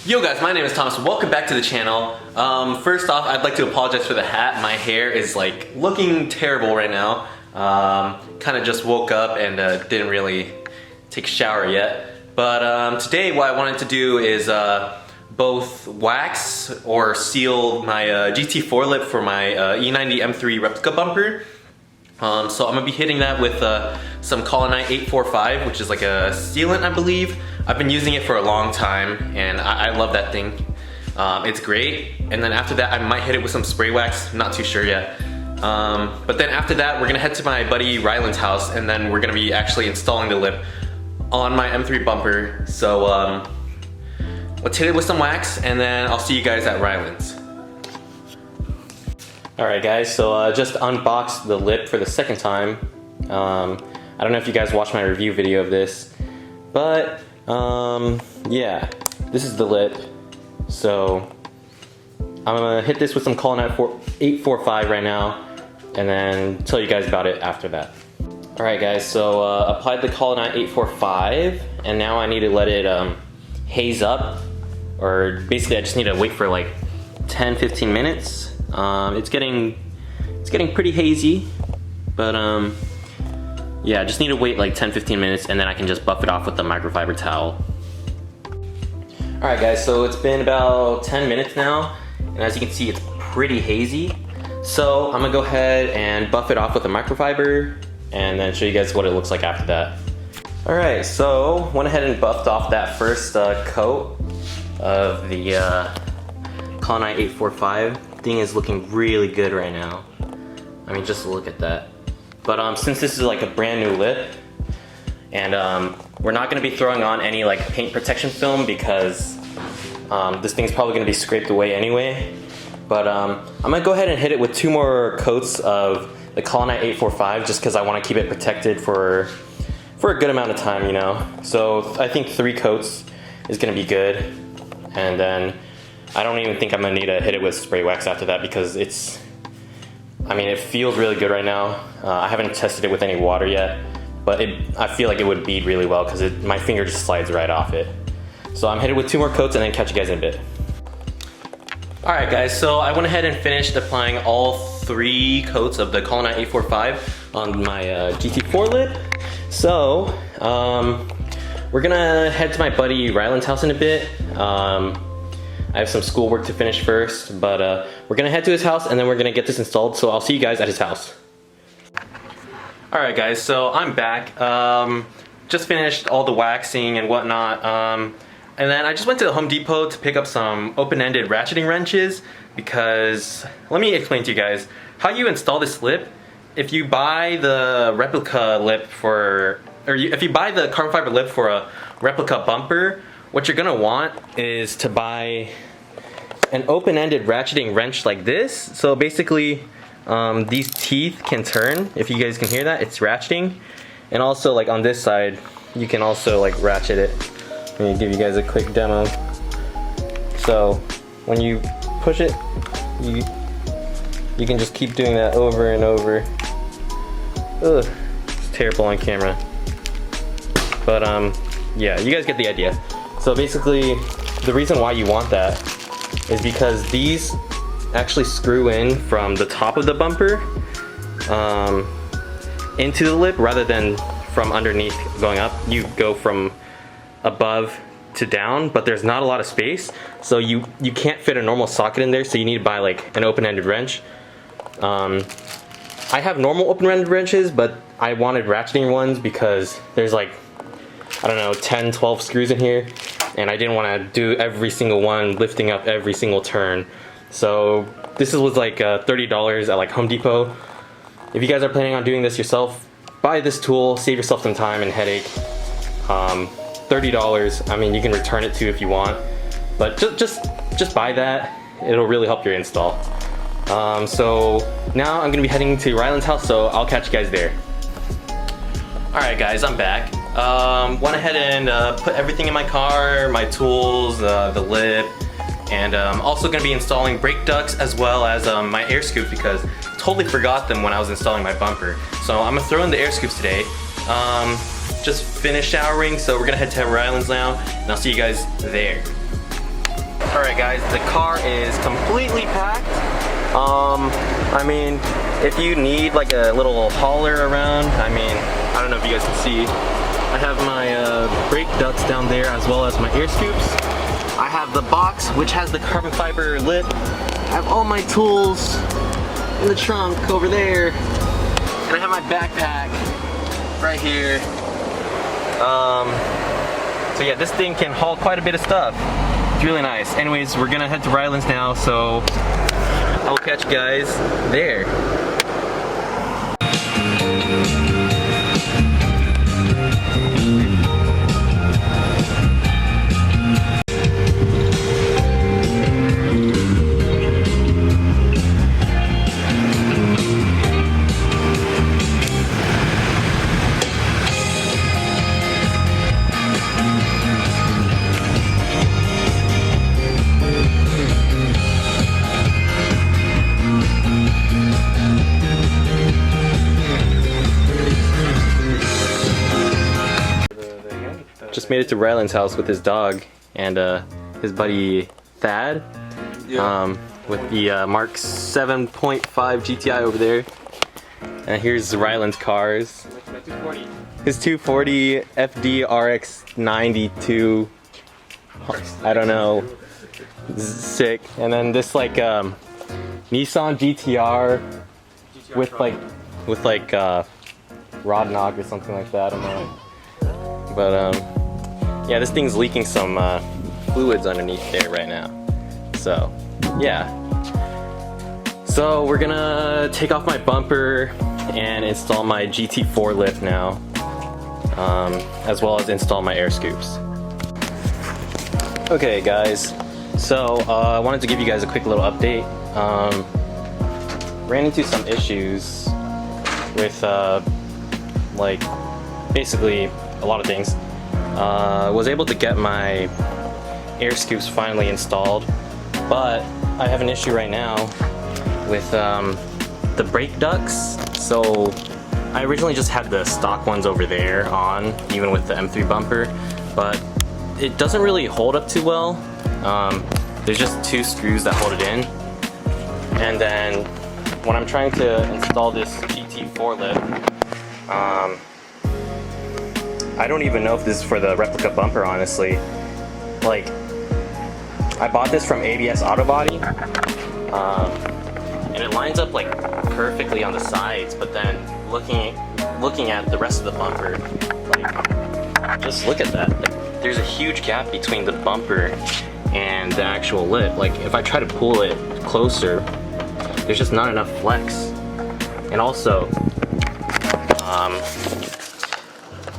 Yo guys, my name is Thomas. Welcome back to the channel. First off, I'd like to apologize for the hat. My hair is like looking terrible right now. Kind of just woke up and didn't really take a shower yet. But today what I wanted to do is both wax or seal my GT4 lip for my E90 M3 Replica Bumper. So I'm gonna be hitting that with some Colonite 845, which is like a sealant, I believe. I've been using it for a long time, and I love that thing. It's great. And then after that, I might hit it with some spray wax. Not too sure yet. But then after that, we're gonna head to my buddy Rylan's house, and then we're gonna be actually installing the lip on my M3 bumper. So let's hit it with some wax, and then I'll see you guys at Rylan's. Alright guys, so just unboxed the lip for the second time. I don't know if you guys watched my review video of this, but yeah, this is the lip. So I'm gonna hit this with some Colonite 845 right now, and then tell you guys about it after that. Alright guys, so applied the Colonite 845, and now I need to let it haze up, or basically I just need to wait for like 10-15 minutes. It's getting pretty hazy, but yeah, I just need to wait like 10-15 minutes, and then I can just buff it off with the microfiber towel. Alright guys, so it's been about 10 minutes now, and as you can see, it's pretty hazy. So I'm gonna go ahead and buff it off with a microfiber, and then show you guys what it looks like after that. Alright, so went ahead and buffed off that first coat of the Colonite 845. Thing is looking really good right now. I mean, just look at that. But since this is like a brand new lip, and we're not going to be throwing on any like paint protection film because this thing's probably going to be scraped away anyway. But I'm going to go ahead and hit it with 2 more coats of the Colonite 845 just because I want to keep it protected for a good amount of time, you know. So I think 3 coats is going to be good, and then I don't even think I'm gonna need to hit it with spray wax after that because it feels really good right now. I haven't tested it with any water yet, but I feel like it would bead really well because my finger just slides right off it. So I'm headed with 2 more coats and then catch you guys in a bit. Alright guys, so I went ahead and finished applying all 3 coats of the Colonite 845 on my GT4 lip. So we're gonna head to my buddy Rylan's house in a bit. I have some schoolwork to finish first, but we're gonna head to his house and then we're gonna get this installed, so I'll see you guys at his house. Alright guys, so I'm back. Just finished all the waxing and whatnot, and then I just went to the Home Depot to pick up some open-ended ratcheting wrenches because, let me explain to you guys how you install this lip. If you buy the replica lip if you buy the carbon fiber lip for a replica bumper, what you're gonna want is to buy an open-ended ratcheting wrench like this. So basically, these teeth can turn. If you guys can hear that, it's ratcheting. And also, like on this side, you can also like ratchet it. Let me give you guys a quick demo. So when you push it, you can just keep doing that over and over. Ugh, it's terrible on camera. But yeah, you guys get the idea. So basically, the reason why you want that is because these actually screw in from the top of the bumper into the lip rather than from underneath going up. You go from above to down, but there's not a lot of space, so you can't fit a normal socket in there, so you need to buy like an open-ended wrench. I have normal open-ended wrenches, but I wanted ratcheting ones because there's like, I don't know, 10-12 screws in here, and I didn't want to do every single one lifting up every single turn. So this was like $30 at like Home Depot. If you guys are planning on doing this yourself, buy this tool, save yourself some time and headache. $30, I mean, you can return it too if you want, but just buy that. It'll really help your install. So now I'm gonna be heading to Rylan's house, so I'll catch you guys there. Alright guys, I'm back. Went ahead and put everything in my car, my tools, the lip, and I'm also going to be installing brake ducts as well as my air scoop because I totally forgot them when I was installing my bumper. So I'm going to throw in the air scoops today. Just finished showering, so we're going to head to Rylan's now, and I'll see you guys there. Alright guys, the car is completely packed. I mean, if you need like a little hauler around, I mean, I don't know if you guys can see. I have my brake ducts down there as well as my air scoops. I have the box which has the carbon fiber lip. I have all my tools in the trunk over there. And I have my backpack right here. So yeah, this thing can haul quite a bit of stuff. It's really nice. Anyways, we're gonna head to Rylan's now, so I'll catch you guys there. Just made it to Rylan's house with his dog and his buddy Thad, with the Mark 7.5 GTI over there. And here's Rylan's cars. His 240 FD RX 92. I don't know. Sick. And then this like Nissan GTR with like rod knock or something like that. I don't know. But yeah, this thing's leaking some fluids underneath there right now. So, yeah. So we're gonna take off my bumper and install my GT4 lip now, as well as install my air scoops. Okay guys, so I wanted to give you guys a quick little update. Ran into some issues with like basically a lot of things. Was able to get my air scoops finally installed, but I have an issue right now with the brake ducts. So I originally just had the stock ones over there on, even with the M3 bumper, but it doesn't really hold up too well. There's just two screws that hold it in, and then when I'm trying to install this GT4 lip, I don't even know if this is for the replica bumper, honestly. Like, I bought this from ABS Auto Body, and it lines up like perfectly on the sides, but then looking at the rest of the bumper, like, just look at that. Like, there's a huge gap between the bumper and the actual lip. Like, if I try to pull it closer, there's just not enough flex. And also,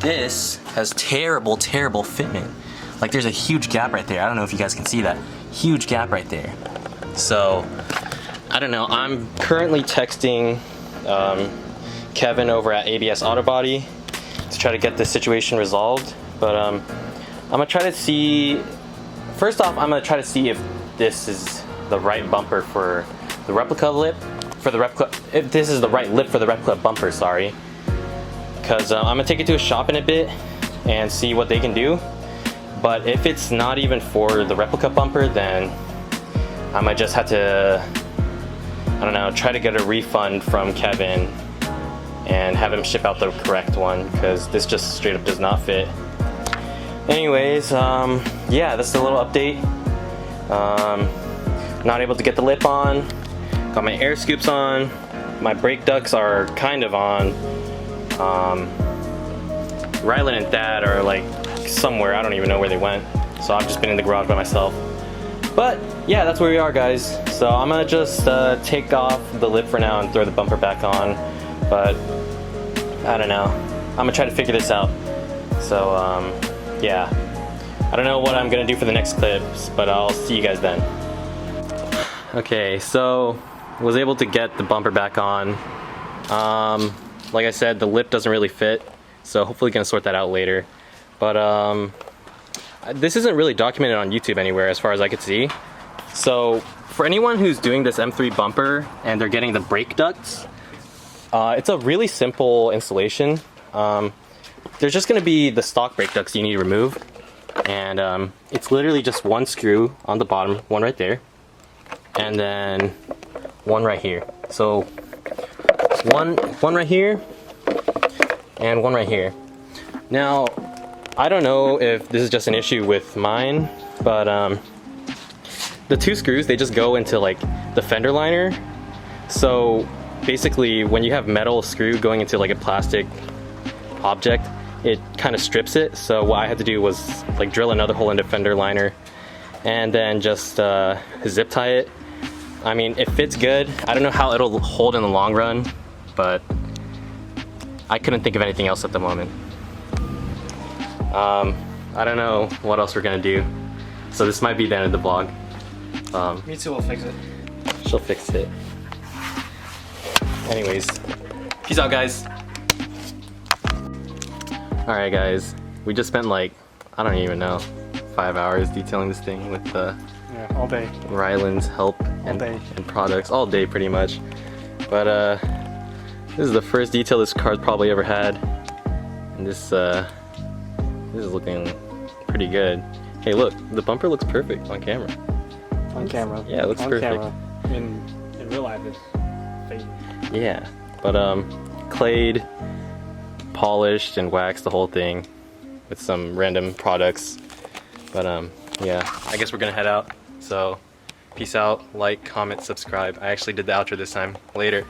this has terrible fitment. Like, there's a huge gap right there. I don't know if you guys can see that. Huge gap right there. So, I don't know. I'm currently texting Kevin over at ABS Auto Body to try to get this situation resolved. But I'm gonna try to see. First off, I'm gonna try to see if this is the right bumper for the replica lip. If this is the right lip for the replica bumper, sorry. Because I'm gonna take it to a shop in a bit and see what they can do. But if it's not even for the replica bumper, then I might just have to, I don't know, try to get a refund from Kevin and have him ship out the correct one, because this just straight up does not fit. Anyways, yeah, that's a little update. Not able to get the lip on. Got my air scoops on. My brake ducts are kind of on. Rylan and Thad are like somewhere, I don't even know where they went, so I've just been in the garage by myself. But yeah, that's where we are, guys. So I'm gonna just take off the lip for now and throw the bumper back on, but I don't know, I'm gonna try to figure this out. So yeah, I don't know what I'm gonna do for the next clips, but I'll see you guys then. Okay, so was able to get the bumper back on. Like I said, the lip doesn't really fit, so hopefully gonna sort that out later. But this isn't really documented on YouTube anywhere as far as I could see. So for anyone who's doing this M3 bumper and they're getting the brake ducts, it's a really simple installation. There's just gonna be the stock brake ducts you need to remove. And it's literally just one screw on the bottom, one right there, and then one right here. So one right here and one right here. Now I don't know if this is just an issue with mine, but the two screws, they just go into like the fender liner. So basically when you have metal screw going into like a plastic object, it kind of strips it. So what I had to do was like drill another hole in the fender liner and then just zip tie it. I mean, it fits good. I don't know how it'll hold in the long run, but I couldn't think of anything else at the moment. I don't know what else we're gonna do. So this might be the end of the vlog. Mitsu will fix it. She'll fix it. Anyways, peace out, guys. Alright guys, we just spent like, I don't even know, 5 hours detailing this thing with yeah, all day. Rylan's help and products, all day pretty much. But this is the first detail this car's probably ever had, and this is looking pretty good. Hey, look, the bumper looks perfect on camera. On camera. Yeah, it looks on perfect. Camera. In real life, it's fading. Yeah, but clayed, polished, and waxed the whole thing with some random products. But yeah, I guess we're gonna head out. So peace out, like, comment, subscribe. I actually did the outro this time. Later.